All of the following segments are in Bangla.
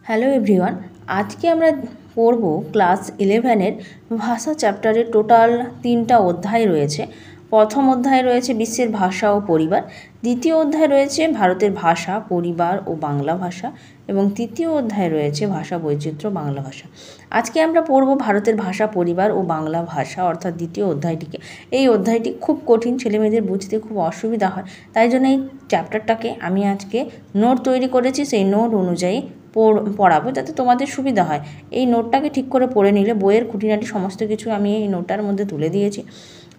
হ্যালো এভরিওয়ান, আজকে আমরা পড়ব ক্লাস 11-এর ভাষা চ্যাপ্টারে। টোটাল 3টা অধ্যায় রয়েছে। প্রথম অধ্যায় রয়েছে বিশ্বের ভাষা ও পরিবার, দ্বিতীয় অধ্যায় রয়েছে ভারতের ভাষা, পরিবার ও বাংলা ভাষা, এবং তৃতীয় অধ্যায় রয়েছে ভাষা বৈচিত্র্য বাংলা ভাষা। আজকে আমরা পড়ব ভারতের ভাষা, পরিবার ও বাংলা ভাষা অর্থাৎ দ্বিতীয় অধ্যায়টিকে। এই অধ্যায়টি খুব কঠিন, ছেলেমেয়েদের বুঝতে খুব অসুবিধা হয়, তাই জন্য এই চ্যাপ্টারটাকে আমি আজকে নোট তৈরি করেছি। সেই নোট অনুযায়ী পড়াবো যাতে তোমাদের সুবিধা হয়। এই নোটটাকে ঠিক করে পড়ে নিলে বইয়ের খুঁটিনাটি সমস্ত কিছু আমি এই নোটটার মধ্যে তুলে দিয়েছি।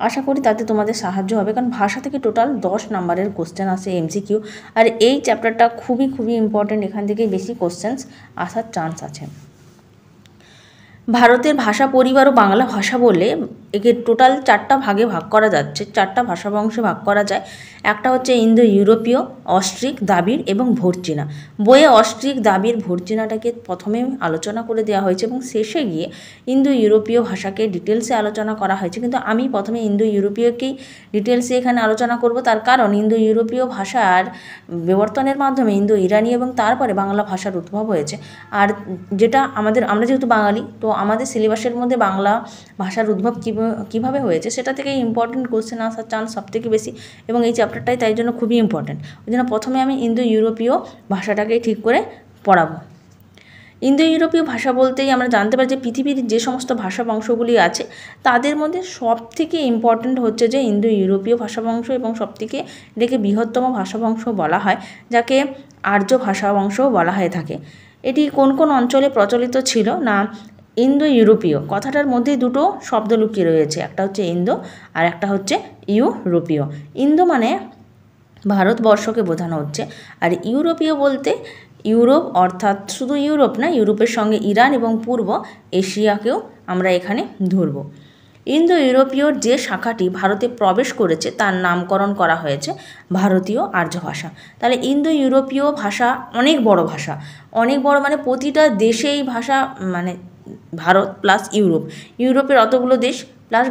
আশা করি তাতে তোমাদের সাহায্য হবে, কারণ ভাষা থেকে টোটাল 10 নম্বরের কোশ্চেন আসে এমসিকিউ, আর এই চ্যাপ্টারটা খুবই ইম্পর্টেন্ট। এখান থেকে বেশি কোশ্চেন্স আসার চান্স আছে। ভারতের ভাষা, পরিবার ও বাংলা ভাষা বললে একে টোটাল 4টা ভাগে ভাগ করা যাচ্ছে, 4টা ভাষা বংশে ভাগ করা যায়। একটা হচ্ছে ইন্দো ইউরোপীয়, অস্ট্রিক, দ্রাবিড় এবং ভর্চিনা। বইয়ে অস্ট্রিক, দ্রাবিড়, ভর্চিনাটাকে প্রথমে আলোচনা করে দেওয়া হয়েছে এবং শেষে গিয়ে ইন্দো ইউরোপীয় ভাষাকে ডিটেলসে আলোচনা করা হয়েছে, কিন্তু আমি প্রথমে ইন্দো ইউরোপীয়কেই ডিটেলসে এখানে আলোচনা করব। তার কারণ ইন্দো ইউরোপীয় ভাষার বিবর্তনের মাধ্যমে ইন্দো ইরানি এবং তারপরে বাংলা ভাষার উদ্ভব হয়েছে। আর যেটা আমরা যেহেতু বাঙালি, তো আমাদের সিলেবাসের মধ্যে বাংলা ভাষার উদ্ভব কীভাবে হয়েছে সেটা থেকে ইম্পর্টেন্ট কোশ্চেন আসার চান্স সবথেকে বেশি, এবং এই চ্যাপ্টারটাই তাই জন্য খুবই ইম্পর্টেন্ট। ওই জন্য প্রথমে আমি ইন্দো ইউরোপীয় ভাষাটাকেই ঠিক করে পড়াবো। ইন্দো ইউরোপীয় ভাষা বলতেই আমরা জানতে পারি যে পৃথিবীর যে সমস্ত ভাষা বংশগুলি আছে তাদের মধ্যে সবথেকে ইম্পর্টেন্ট হচ্ছে যে ইন্দো ইউরোপীয় ভাষা বংশ, এবং সবথেকে এটাকে বৃহত্তম ভাষা বংশ বলা হয়, যাকে আর্য ভাষা বংশও বলা হয়ে থাকে। এটি কোন কোন অঞ্চলে প্রচলিত ছিল না, ইন্দো ইউরোপীয় কথাটার মধ্যে দুটো শব্দ লুকিয়ে রয়েছে, একটা হচ্ছে ইন্দো আর একটা হচ্ছে ইউরোপীয়। ইন্দো মানে ভারতবর্ষকে বোঝানো হচ্ছে, আর ইউরোপীয় বলতে ইউরোপ অর্থাৎ শুধু ইউরোপ না, ইউরোপের সঙ্গে ইরান এবং পূর্ব এশিয়াকেও আমরা এখানে ধরব। ইন্দো ইউরোপীয় যে শাখাটি ভারতে প্রবেশ করেছে তার নামকরণ করা হয়েছে ভারতীয় আর্য ভাষা। তাহলে ইন্দো ইউরোপীয় ভাষা অনেক বড় ভাষা, অনেক বড় মানে প্রতিটা দেশে এই ভাষা, মানে ভারত প্লাস ইউরোপের অতগুলো দেশ প্লাস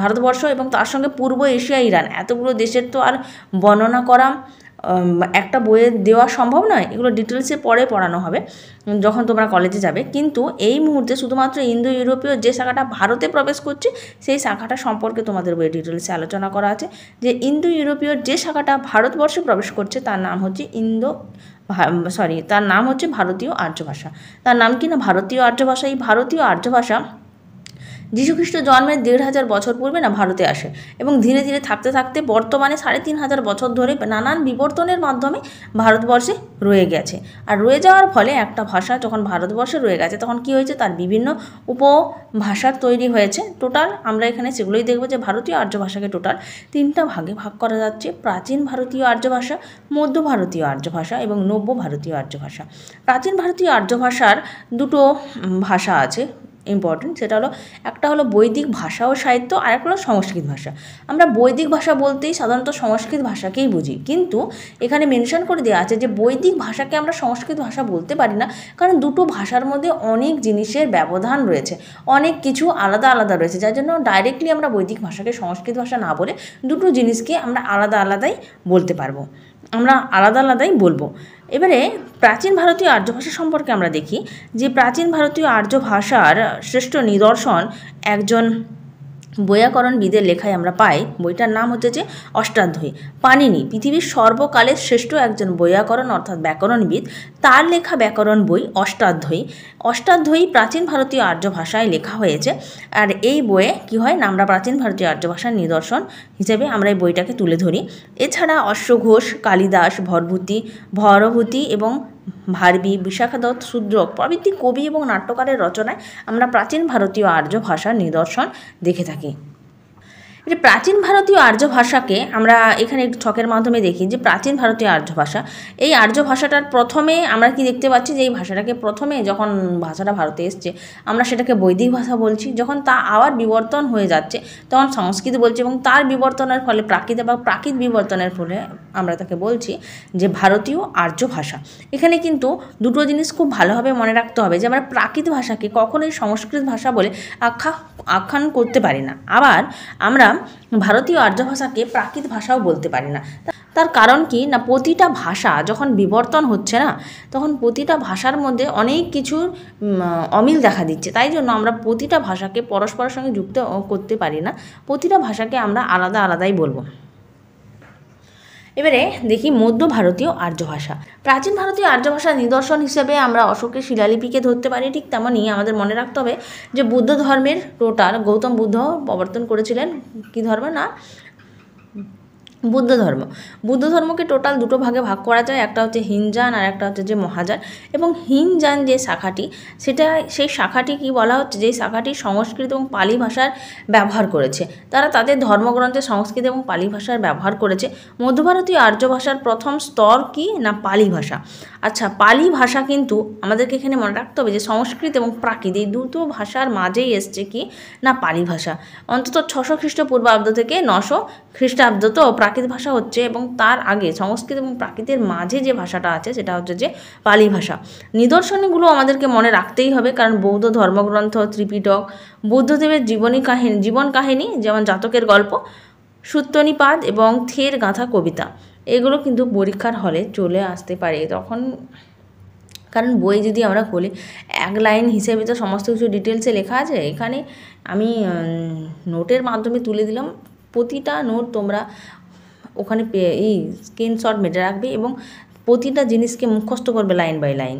ভারতবর্ষ এবং তার সঙ্গে পূর্ব এশিয়া, ইরান, এতগুলো দেশের তো আর বর্ণনা করা একটা বইয়ে দেওয়া সম্ভব নয়। এগুলো ডিটেলসে পরে পড়ানো হবে যখন তোমরা কলেজে যাবে, কিন্তু এই মুহূর্তে শুধুমাত্র ইন্দো ইউরোপীয় যে শাখাটা ভারতে প্রবেশ করছে সেই শাখাটা সম্পর্কে তোমাদের বইয়ে ডিটেলসে আলোচনা করা আছে। যে ইন্দো ইউরোপীয় যে শাখাটা ভারতবর্ষে প্রবেশ করছে তার নাম হচ্ছে তার নাম হচ্ছে ভারতীয় আর্য ভাষা। তার নাম কি না, ভারতীয় আর্য ভাষা। এই ভারতীয় আর্য ভাষা যীশুখ্রিস্ট জন্মের 1500 বছর পূর্বে না ভারতে আসে, এবং ধীরে ধীরে থাকতে থাকতে বর্তমানে 3500 বছর ধরে নানান বিবর্তনের মাধ্যমে ভারতবর্ষে রয়ে গেছে। আর রয়ে যাওয়ার ফলে একটা ভাষা যখন ভারতবর্ষে রয়ে গেছে তখন কি হয়েছে, তার বিভিন্ন উপভাষার তৈরি হয়েছে। টোটাল আমরা এখানে সেগুলোই দেখব যে ভারতীয় আর্য ভাষাকে টোটাল 3টা ভাগে ভাগ করা যাচ্ছে: প্রাচীন ভারতীয় আর্য ভাষা, মধ্য ভারতীয় আর্য ভাষা এবং নব্য ভারতীয় আর্য ভাষা। প্রাচীন ভারতীয় আর্য ভাষার দুটো ভাষা আছে ইম্পর্টেন্ট, সেটা হলো একটা হলো বৈদিক ভাষা ও সাহিত্য, আর একটা হলো সংস্কৃত ভাষা। আমরা বৈদিক ভাষা বলতেই সাধারণত সংস্কৃত ভাষাকেই বুঝি, কিন্তু এখানে মেনশন করে দেওয়া আছে যে বৈদিক ভাষাকে আমরা সংস্কৃত ভাষা বলতে পারি না, কারণ দুটো ভাষার মধ্যে অনেক জিনিসের ব্যবধান রয়েছে, অনেক কিছু আলাদা আলাদা রয়েছে, যার জন্য ডাইরেক্টলি আমরা বৈদিক ভাষাকে সংস্কৃত ভাষা না বলে দুটো জিনিসকে আমরা আলাদাই বলতে পারবো, আমরা আলাদাই বলবো। এবারে প্রাচীন ভারতীয় আর্য ভাষা সম্পর্কে আমরা দেখি যে প্রাচীন ভারতীয় আর্য ভাষার শ্রেষ্ঠ নিদর্শন একজন বৈয়াকরণবিদের লেখায় আমরা পাই। বইটার নাম হচ্ছে যে অষ্টাধ্যায়ী। পাণিনি পৃথিবীর সর্বকালের শ্রেষ্ঠ একজন বৈয়াকরণ অর্থাৎ ব্যাকরণবিদ, তার লেখা ব্যাকরণ বই অষ্টাধ্যায়ী প্রাচীন ভারতীয় আর্য ভাষায় লেখা হয়েছে। আর এই বইয়ে কী হয় না, আমরা প্রাচীন ভারতীয় আর্য ভাষার নিদর্শন হিসেবে আমরা এই বইটাকে তুলে ধরি। এছাড়া অশ্বঘোষ, কালিদাস, ভরভূতি এবং ভারবী, বিশাখা দত্ত, শূদ্রক প্রভৃতি কবি এবং নাট্যকারের রচনায় আমরা প্রাচীন ভারতীয় আর্য ভাষার নিদর্শন দেখে থাকি। এটা প্রাচীন ভারতীয় আর্য ভাষাকে আমরা এখানে একটু ছকের মাধ্যমে দেখি যে প্রাচীন ভারতীয় আর্য ভাষা, এই আর্য ভাষাটার প্রথমে আমরা কি দেখতে পাচ্ছি যে এই ভাষাটাকে প্রথমে যখন ভাষাটা ভারতে এসছে আমরা সেটাকে বৈদিক ভাষা বলছি, যখন তা আবার বিবর্তন হয়ে যাচ্ছে তখন সংস্কৃত বলছি, এবং তার বিবর্তনের ফলে প্রাকৃত বিবর্তনের ফলে আমরা তাকে বলছি যে ভারতীয় আর্য ভাষা। এখানে কিন্তু দুটো জিনিস খুব ভালোভাবে মনে রাখতে হবে যে আমরা প্রাকৃত ভাষাকে কখনোই সংস্কৃত ভাষা বলে আখ্যান করতে পারি না, আবার আমরা ভারতীয় আর্য ভাষাকে প্রাকৃত ভাষাও বলতে পারি না। তার কারণ কি না, প্রতিটা ভাষা যখন বিবর্তন হচ্ছে না, তখন প্রতিটা ভাষার মধ্যে অনেক কিছুর অমিল দেখা দিচ্ছে। তাই জন্য আমরা প্রতিটা ভাষাকে পরস্পরের সঙ্গে যুক্ত করতে পারি না, প্রতিটা ভাষাকে আমরা আলাদা আলাদাই বলবো। এবারে দেখি মধ্য ভারতীয় আর্য ভাষা। প্রাচীন ভারতীয় আর্য ভাষার নিদর্শন হিসেবে আমরা অশোকের শিলালিপিকে ধরতে পারি। ঠিক তেমনই আমাদের মনে রাখতে হবে যে বুদ্ধ ধর্মের টোটাল গৌতম বুদ্ধ প্রবর্তন করেছিলেন কী ধর্ম না, বুদ্ধ ধর্ম। বুদ্ধ ধর্মকে টোটাল দুটো ভাগে ভাগ করা যায়, একটা হচ্ছে হিনযান আর একটা হচ্ছে যে মহাযান। এবং হিনযান যে শাখাটি, সেই শাখাটি কি বলা হচ্ছে, যে শাখাটি সংস্কৃত এবং পালি ভাষার ব্যবহার করেছে। তারা তাদের ধর্মগ্রন্থে সংস্কৃত এবং পালি ভাষার ব্যবহার করেছে। মধ্যভারতীয় আর্য ভাষার প্রথম স্তর কি না, পালি ভাষা। আচ্ছা, পালি ভাষা কিন্তু আমাদেরকে এখানে মনে রাখতে হবে যে সংস্কৃত এবং প্রাকৃত এই দুটো ভাষার মাঝেই এসছে কি না, পালি ভাষা। অন্তত 600 খ্রিস্টপূর্বাব্দ থেকে 900 খ্রিস্টাব্দ তো প্রাকৃত ভাষা হচ্ছে, এবং তার আগে সংস্কৃত এবং প্রাকৃতের মাঝে যে ভাষাটা আছে সেটা হচ্ছে যে পালি ভাষা। নিদর্শনগুলো আমাদেরকে মনে রাখতেই হবে, কারণ বৌদ্ধ ধর্মগ্রন্থ ত্রিপিটক, বুদ্ধদেবের জীবন কাহিনী যেমন জাতকের গল্প, সূত্রনিপাত এবং থের গাঁথা কবিতা, এগুলো কিন্তু পরীক্ষার হলে চলে আসতে পারে তখন। কারণ বই যদি আমরা খুলি, এক লাইন হিসেবে তো সমস্ত কিছু ডিটেলসে লেখা আছে। এখানে আমি নোটের মাধ্যমে তুলে দিলাম, প্রতিটা নোট তোমরা ওখানে এই স্ক্রিনশট মেরে রাখবে এবং প্রতিটা জিনিসকে মুখস্থ করবে লাইন বাই লাইন।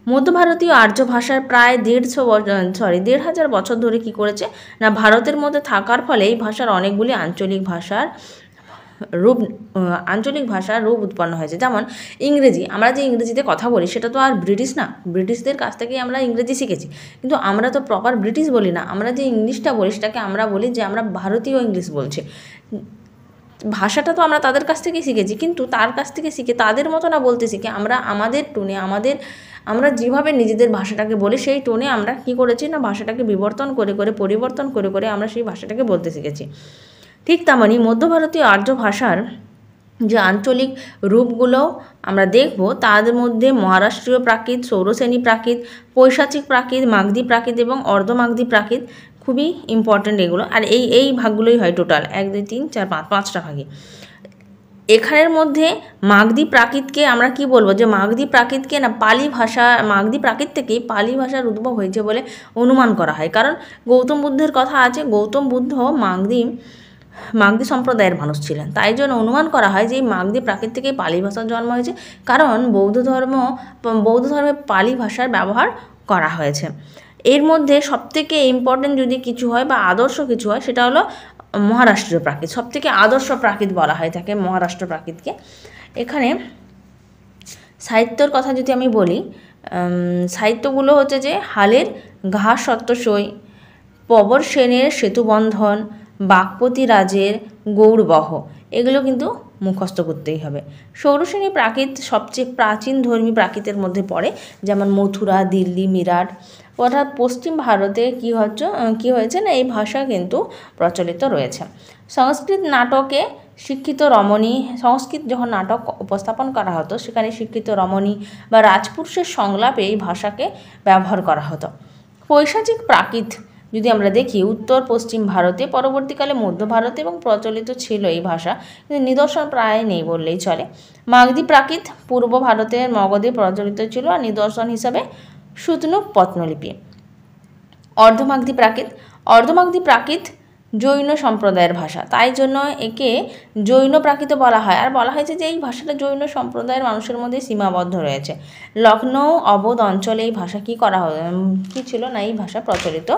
মধ্য ভারতীয় আর্য ভাষার প্রায় 1,500 বছর ধরে কি করেছে না, ভারতের মধ্যে থাকার ফলে এই ভাষার অনেকগুলি আঞ্চলিক ভাষার রূপ উৎপন্ন হয়েছে। যেমন ইংরেজি, আমরা যে ইংরেজিতে কথা বলি সেটা তো আর ব্রিটিশ না, ব্রিটিশদের কাছ থেকেই আমরা ইংরেজি শিখেছি, কিন্তু আমরা তো প্রপার ব্রিটিশ বলি না। আমরা যে ইংলিশটা বলি সেটাকে আমরা বলি যে আমরা ভারতীয় ইংলিশ বলছি। ভাষাটা তো আমরা তাদের কাছ থেকেই শিখেছি, কিন্তু তার কাছ থেকে শিখে তাদের মতো না বলতে শিখে আমরা আমাদের টোনে, আমরা যেভাবে নিজেদের ভাষাটাকে বলি সেই টোনে আমরা কি করেছি না, ভাষাটাকে পরিবর্তন করে আমরা সেই ভাষাটাকে বলতে শিখেছি। ঠিক তেমনই মধ্য ভারতীয় আর্য ভাষার যে আঞ্চলিক রূপগুলো আমরা দেখব, তাদের মধ্যে মহারাষ্ট্রীয় প্রাকৃত, সৌরসেনী প্রাকৃত, পৈশাচিক প্রাকৃত, মাগধী প্রাকৃত এবং অর্ধমাগধী প্রাকৃত খুবই ইম্পর্ট্যান্ট এগুলো। আর এই ভাগগুলোই হয় টোটাল 1 2 3 4 5 5টা ভাগে। এখানের মধ্যে মাগধী প্রাকৃতকে আমরা কি বলবো, যে মাগধী প্রাকৃতকে না পালি ভাষা, মাগধী প্রাকৃত থেকেই পালি ভাষার উদ্ভব হয়েছে বলে অনুমান করা হয়। কারণ গৌতম বুদ্ধের কথা আছে, গৌতম বুদ্ধ মাগধী সম্প্রদায়ের মানুষ ছিলেন, তাই জন্য অনুমান করা হয় যে এই মাগধী প্রাকৃত থেকেই পালি ভাষার জন্ম হয়েছে, কারণ বৌদ্ধ ধর্মে পালি ভাষার ব্যবহার করা হয়েছে। এর মধ্যে সবথেকে ইম্পর্টেন্ট যদি কিছু হয় বা আদর্শ কিছু হয়, সেটা হলো মহারাষ্ট্রীয় প্রাকৃত। সবথেকে আদর্শ প্রাকৃত বলা হয় থাকে মহারাষ্ট্র প্রাকৃতকে। এখানে সাহিত্যর কথা যদি আমি বলি, সাহিত্যগুলো হচ্ছে যে হালের ঘাস সত্যসই, পবর সেনের সেতুবন্ধন, বাগপতি রাজের গৌরবহ, এগুলো কিন্তু মুখস্থ করতেই হবে। সৌরসেনী প্রাকৃত সবচেয়ে প্রাচীন ধর্মী প্রাকৃতের মধ্যে পড়ে, যেমন মথুরা, দিল্লি, মিরাট। অর্থাৎ পশ্চিম ভারতে কি হয়েছে না, এই ভাষা কিন্তু প্রচলিত রয়েছে। সংস্কৃত নাটকে সংস্কৃত যখন নাটক উপস্থাপন করা হতো, সেখানে শিক্ষিত রমণী বা রাজপুরুষের সংলাপে এই ভাষাকে ব্যবহার করা হতো। পৈশাচিক প্রাকৃত যদি আমরা দেখি, উত্তর পশ্চিম ভারতে, পরবর্তীকালে মধ্য ভারতে এবং প্রচলিত ছিল এই ভাষা, কিন্তু নিদর্শন প্রায় নেই বললেই চলে। মাগধী প্রাকৃত পূর্ব ভারতের মগধে প্রচলিত ছিল, আর নিদর্শন হিসাবে সুতনুক পত্নলিপি। অর্ধমাগধী প্রাকৃত জৈন সম্প্রদায়ের ভাষা, তাই জন্য একে জৈন প্রাকৃত বলা হয়। আর বলা হয়েছে যে এই ভাষাটা জৈন সম্প্রদায়ের মানুষের মধ্যে সীমাবদ্ধ রয়েছে। লখনৌ অবধ অঞ্চলে এই ভাষা কি ছিল না, এই ভাষা প্রচলিত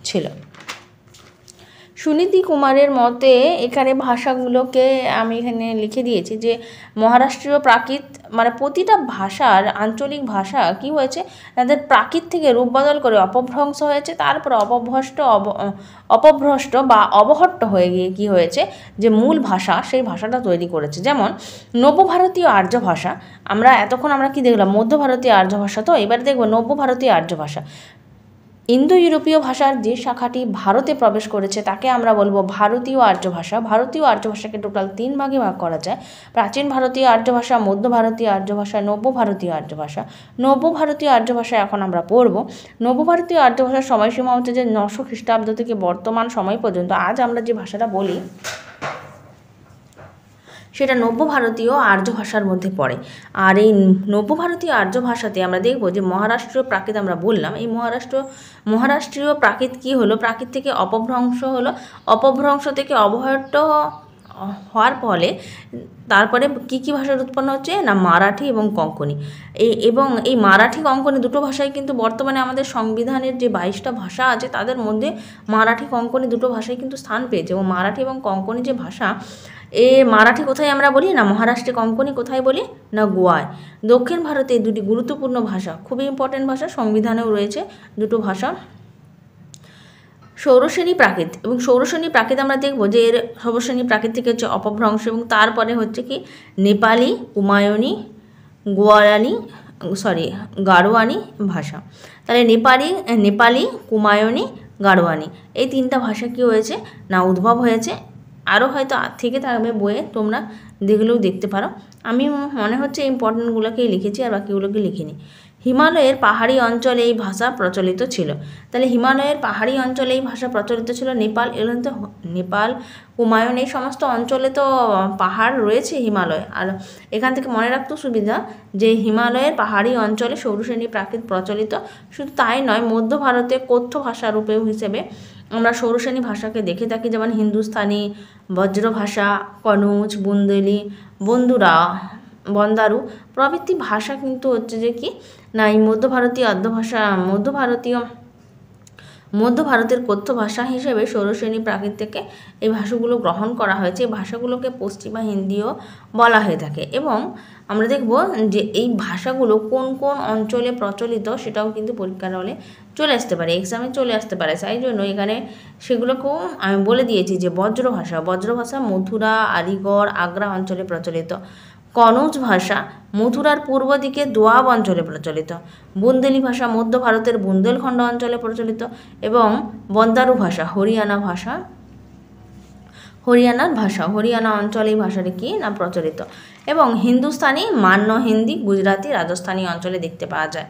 ছিল। সুনীতি কুমারের মতে এখানে ভাষাগুলোকে আমি এখানে লিখে দিয়েছি যে মহারাষ্ট্রীয় প্রাকৃত মানে প্রতিটা ভাষার আঞ্চলিক ভাষা কি হয়েছে, তাদের প্রাকৃত থেকে রূপ বদল করে অপভ্রংশ হয়েছে, তারপর অপভ্রষ্ট বা অবহট্ট হয়ে গিয়ে কি হয়েছে, যে মূল ভাষা সেই ভাষাটা তৈরি করেছে। যেমন নব্যভারতীয় আর্য ভাষা, এতক্ষণ আমরা কি দেখলাম, মধ্য ভারতীয় আর্য ভাষা, তো এবার দেখব নব্য ভারতীয় আর্য ভাষা। ইন্দো ইউরোপীয় ভাষার যে শাখাটি ভারতে প্রবেশ করেছে তাকে আমরা বলবো ভারতীয় আর্য ভাষা। ভারতীয় আর্য ভাষাকে টোটাল 3 ভাগে ভাগ করা যায়: প্রাচীন ভারতীয় আর্য ভাষা, মধ্য ভারতীয় আর্য ভাষা, নব্য ভারতীয় আর্য ভাষা। নব্য ভারতীয় আর্য ভাষা এখন আমরা পড়ব। নব্য ভারতীয় আর্য ভাষার সময়সীমা হচ্ছে যে 900 খ্রিস্টাব্দ থেকে বর্তমান সময় পর্যন্ত। আজ আমরা যে ভাষাটা বলি সেটা নব্য ভারতীয় আর্য ভাষার মধ্যে পড়ে। আর এই নব্য ভারতীয় আর্য ভাষাতে আমরা দেখব যে মহারাষ্ট্রীয় প্রাকৃত আমরা বললাম, এই মহারাষ্ট্রীয় প্রাকৃত কী হলো, প্রাকৃত থেকে অপভ্রংশ হলো, অপভ্রংশ থেকে অবহট্ট হওয়ার ফলে তারপরে কী কী ভাষার উৎপন্ন হচ্ছে না, মারাঠি এবং কোঙ্কণি। এবং এই মারাঠি কোঙ্কণি দুটো ভাষাই কিন্তু বর্তমানে আমাদের সংবিধানের যে 22টা ভাষা আছে তাদের মধ্যে মারাঠি কোঙ্কণি দুটো ভাষাই কিন্তু স্থান পেয়েছে। এবং মারাঠি এবং কোঙ্কণি যে ভাষা, মারাঠি কোথায় আমরা বলি না শ্রীরাষ্ট্রে, কোঙ্কণি কোথায় বলি না গোয়ায়। দক্ষিণ ভারতে দুটি গুরুত্বপূর্ণ ভাষা, খুবই ইম্পর্টেন্ট ভাষা, সংবিধানেও রয়েছে দুটো ভাষা। ষোড়শ্রেণী প্রাকৃত, এবং ষোড়শ্রেণী প্রাকৃত আমরা দেখব যে এর ষোড়শ্রেণী প্রাকৃত থেকে হচ্ছে অপভ্রংশ, এবং তারপরে হচ্ছে কি নেপালি, কুমায়ুনি, গাড়োয়ানি ভাষা। তাহলে নেপালি, কুমায়ুনি, গাড়োয়ানি এই তিনটা ভাষা কি হয়েছে না উদ্ভব হয়েছে। আরও হয়তো থেকে থাকবে বইয়ে, তোমরা দেখলেও দেখতে পারো। আমি মনে হচ্ছে ইম্পর্টেন্টগুলোকেই লিখেছি আর বাকিগুলোকে লিখিনি। হিমালয়ের পাহাড়ি অঞ্চলে এই ভাষা প্রচলিত ছিল। তাহলে হিমালয়ের পাহাড়ি অঞ্চলে এই ভাষা প্রচলিত ছিল। নেপাল, কুমায়ুন এই সমস্ত অঞ্চলে তো পাহাড় রয়েছে হিমালয়। আর এখান থেকে মনে রাখতেও সুবিধা যে হিমালয়ের পাহাড়ি অঞ্চলে ষোড়শ্রেণী প্রাকৃত প্রচলিত। শুধু তাই নয়, মধ্য ভারতে কথ্য ভাষা রূপে হিসেবে আমরা ষোড়শ্রেণী ভাষাকে দেখে থাকি, যেমন হিন্দুস্তানি, বজ্র ভাষা, কনৌজ, বুন্দেলি, বন্দারু প্রভৃতি ভাষা কিন্তু হচ্ছে যে কি না এই মধ্য ভারতের কথ্য ভাষা হিসেবে ষোড়শ্রেণী প্রাকৃত থেকে এই ভাষাগুলো গ্রহণ করা হয়েছে। এই ভাষাগুলোকে পশ্চিমা হিন্দিও বলা হয়ে থাকে। এবং আমরা দেখব যে এই ভাষাগুলো কোন কোন অঞ্চলে প্রচলিত সেটাও কিন্তু পরীক্ষার হলে চলে আসতে পারে, এক্সামে চলে আসতে পারে। তাই জন্য এখানে সেগুলোকেও আমি বলে দিয়েছি যে বজ্র ভাষা মথুরা, আলিগড়, আগ্রা অঞ্চলে প্রচলিত। কনৌজ ভাষা মথুরার পূর্ব দিকে দোয়াব অঞ্চলে প্রচলিত। বুন্দেলি ভাষা মধ্য ভারতের বুন্দেলখণ্ড অঞ্চলে প্রচলিত। এবং বন্দারু ভাষা হরিয়ানার হরিয়ানা অঞ্চলে এই ভাষাটি কি না প্রচলিত। এবং হিন্দুস্তানি, মান্য হিন্দি, গুজরাটি, রাজস্থানী অঞ্চলে দেখতে পাওয়া যায়।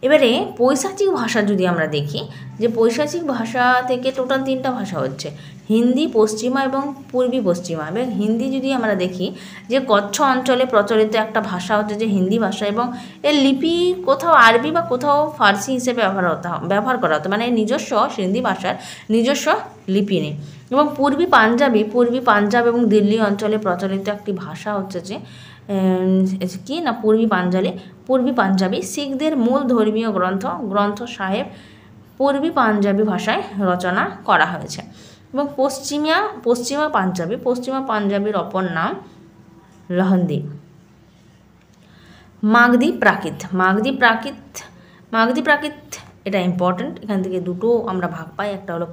এবারে পৈশাচিক ভাষা যদি আমরা দেখি, যে পৈশাচিক ভাষা থেকে টোটাল 3টা ভাষা হচ্ছে হিন্দি, পশ্চিমা এবং পূর্বী পশ্চিমা। এবং হিন্দি যদি আমরা দেখি যে কচ্ছ অঞ্চলে প্রচলিত একটা ভাষা হচ্ছে যে হিন্দি ভাষা, এবং এর লিপি কোথাও আরবি বা কোথাও ফার্সি হিসেবে ব্যবহার করা হতো, মানে নিজস্ব হিন্দি ভাষার নিজস্ব লিপি নেই। এবং পূর্বী পাঞ্জাব এবং দিল্লি অঞ্চলে প্রচলিত একটি ভাষা হচ্ছে যে কি না পূর্বী পাঞ্জাবি। শিখদের মূল ধর্মীয় গ্রন্থ সাহেব পূর্বী পাঞ্জাবি ভাষায় রচনা করা হয়েছে। এবং পশ্চিমা পাঞ্জাবির অপর নাম লহন্দি। মাগধি প্রাকৃত এটা ইম্পর্টেন্ট। এখান থেকে দুটো আমরা ভাগ পাই, একটা হলো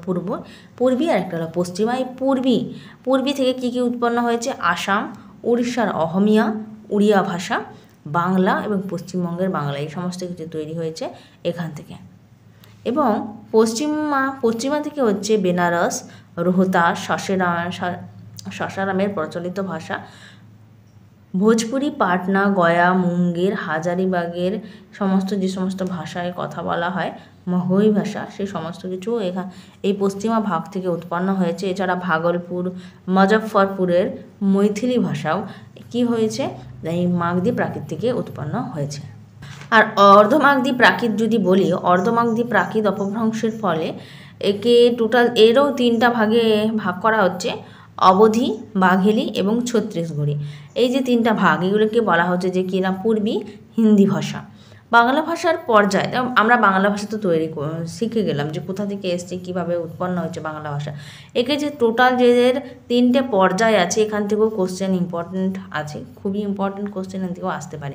পূর্বী আর একটা হলো পশ্চিমা। এই পূর্বী থেকে কি উৎপন্ন হয়েছে, আসাম, উড়িষ্যার অহমিয়া, উড়িয়া ভাষা, বাংলা এবং পশ্চিমবঙ্গের বাংলা, এই সমস্ত কিছু তৈরি হয়েছে এখান থেকে। এবং পশ্চিমা থেকে হচ্ছে বেনারস, রোহতাস, সাসারামের প্রচলিত ভাষা। ভোজপুরি, পাটনা, গয়া, মুঙ্গের, হাজারিবাগের যে সমস্ত ভাষায় কথা বলা হয়, মগহী ভাষা, সেই সমস্ত কিছু এই পশ্চিমা ভাগ থেকে উৎপন্ন হয়েছে। এছাড়া ভাগলপুর, মুজফ্ফরপুরের মৈথিলি ভাষাও কি হয়েছে, এই মাগধি প্রাকৃত থেকে উৎপন্ন হয়েছে। আর অর্ধমাগধি প্রাকৃত যদি বলি, অর্ধমাগধি প্রাকৃত অপভ্রংশের ফলে এরও 3টা ভাগে ভাগ করা হচ্ছে, অবধি, বাঘেলি এবং ছত্তিশগড়ি। এই যে 3টা ভাগ, এগুলোকে বলা হচ্ছে যে কিনা পূর্বী হিন্দি ভাষা। বাংলা ভাষার পর্যায়, আমরা বাংলা ভাষা তো শিখে গেলাম যে কোথা থেকে এসছে, কীভাবে উৎপন্ন হয়েছে বাংলা ভাষা। একে যে টোটাল যে 3টে পর্যায় আছে, এখান থেকেও কোশ্চেন ইম্পর্টেন্ট আছে, খুবই ইম্পর্টেন্ট কোশ্চেন এখান থেকেও আসতে পারে।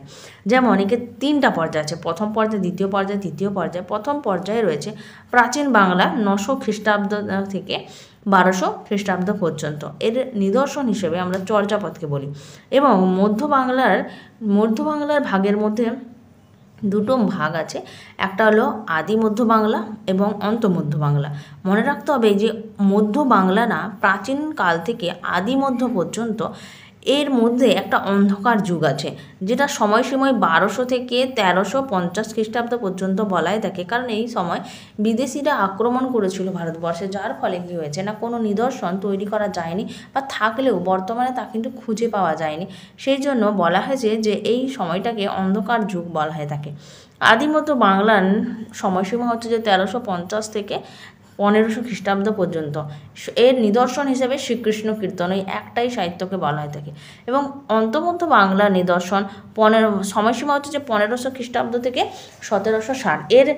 যেমন একে 3টা পর্যায় আছে, প্রথম পর্যায়, দ্বিতীয় পর্যায়, তৃতীয় পর্যায়। প্রথম পর্যায়ে রয়েছে প্রাচীন বাংলা 900 খ্রিস্টাব্দ থেকে 1200 খ্রিস্টাব্দ পর্যন্ত। এর নিদর্শন হিসেবে আমরা চর্যাপদকে বলি। এবং মধ্য বাংলার ভাগের মধ্যে দুটো ভাগ আছে, একটা হলো আদি মধ্য বাংলা এবং অন্ত মধ্য বাংলা। মনে রাখতে হবে যে মধ্য বাংলা না, প্রাচীন কাল থেকে আদি মধ্য পর্যন্ত এর মধ্যে একটা অন্ধকার যুগ আছে, যেটা সময়সীমায় 1200 থেকে 1350 খ্রিস্টাব্দ পর্যন্ত বলাই থাকে। কারণ এই সময় বিদেশিরা আক্রমণ করেছিল ভারতবর্ষে, যার ফলে কী হয়েছে না, কোনো নিদর্শন তৈরি করা যায়নি, বা থাকলেও বর্তমানে তা কিন্তু খুঁজে পাওয়া যায়নি। সেই জন্য বলা হয়েছে যে এই সময়টাকে অন্ধকার যুগ বলা হয়ে থাকে। আদিমত বাংলার সময়সীমা হচ্ছে যে 1350 থেকে 1500 খ্রিস্টাব্দ পর্যন্ত। এর নিদর্শন হিসেবে শ্রীকৃষ্ণ কীর্তন এই একটাই সাহিত্যকে বলা হয়ে থাকে। এবং অন্তর্মধ্য বাংলা নিদর্শন সময়সীমা হচ্ছে যে 1500 খ্রিস্টাব্দ থেকে 1760। এর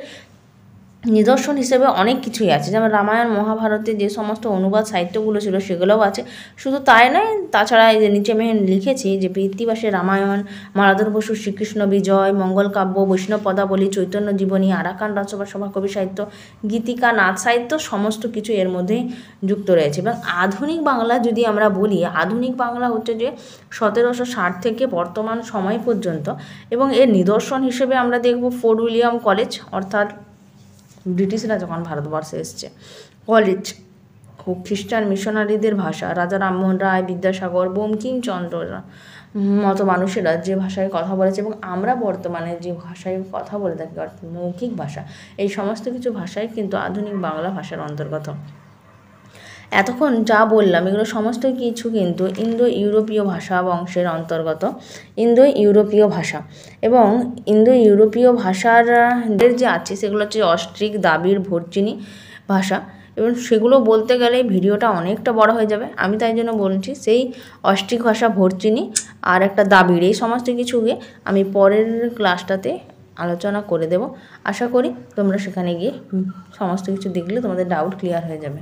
নিদর্শন হিসেবে অনেক কিছুই আছে, যেমন রামায়ণ মহাভারতে যে সমস্ত অনুবাদ সাহিত্যগুলো ছিল সেগুলোও আছে। শুধু তাই নয়, তাছাড়া এই যে নিচে আমি লিখেছি যে কৃত্তিবাসের রামায়ণ, মালাধর বসুর শ্রীকৃষ্ণ বিজয়, মঙ্গল কাব্য, বৈষ্ণব পদাবলী, চৈতন্য জীবনী, আরাকান রাজসভা সভা কবি সাহিত্য, গীতিকা, নাথ সাহিত্য সমস্ত কিছু এর মধ্যেই যুক্ত রয়েছে। এবং আধুনিক বাংলা যদি আমরা বলি, আধুনিক বাংলা হচ্ছে যে 1760 থেকে বর্তমান সময় পর্যন্ত। এবং এর নিদর্শন হিসেবে আমরা দেখব ফোর্ট উইলিয়াম কলেজ, অর্থাৎ ব্রিটিশরা যখন ভারতবর্ষে এসছে, কলেজ, খ্রিস্টান মিশনারিদের ভাষা, রাজা রামমোহন রায়, বিদ্যাসাগর, বঙ্কিমচন্দ্র মতো মানুষেরা যে ভাষায় কথা বলেছে, এবং আমরা বর্তমানে যে ভাষায় কথা বলে থাকি অর্থাৎ মৌখিক ভাষা, এই সমস্ত কিছু ভাষাই কিন্তু আধুনিক বাংলা ভাষার অন্তর্গত। এতক্ষণ যা বললাম এগুলো সমস্ত কিছু কিন্তু ইন্দো ইউরোপীয় ভাষা বংশের অন্তর্গত, ইন্দো ইউরোপীয় ভাষা। এবং ইন্দো ইউরোপীয় ভাষার যে আছে সেগুলো হচ্ছে অস্ট্রিক, দ্রাবিড়, ভর্চিনী ভাষা। এবং সেগুলো বলতে গেলে ভিডিওটা অনেকটা বড় হয়ে যাবে, আমি তাই জন্য বলছি সেই অস্ট্রিক ভাষা, ভর্চিনী আর একটা দ্রাবিড়, এই সমস্ত কিছুকে আমি পরের ক্লাসটাতে আলোচনা করে দেব। আশা করি তোমরা সেখানে গিয়ে সমস্ত কিছু দেখলে তোমাদের ডাউট ক্লিয়ার হয়ে যাবে।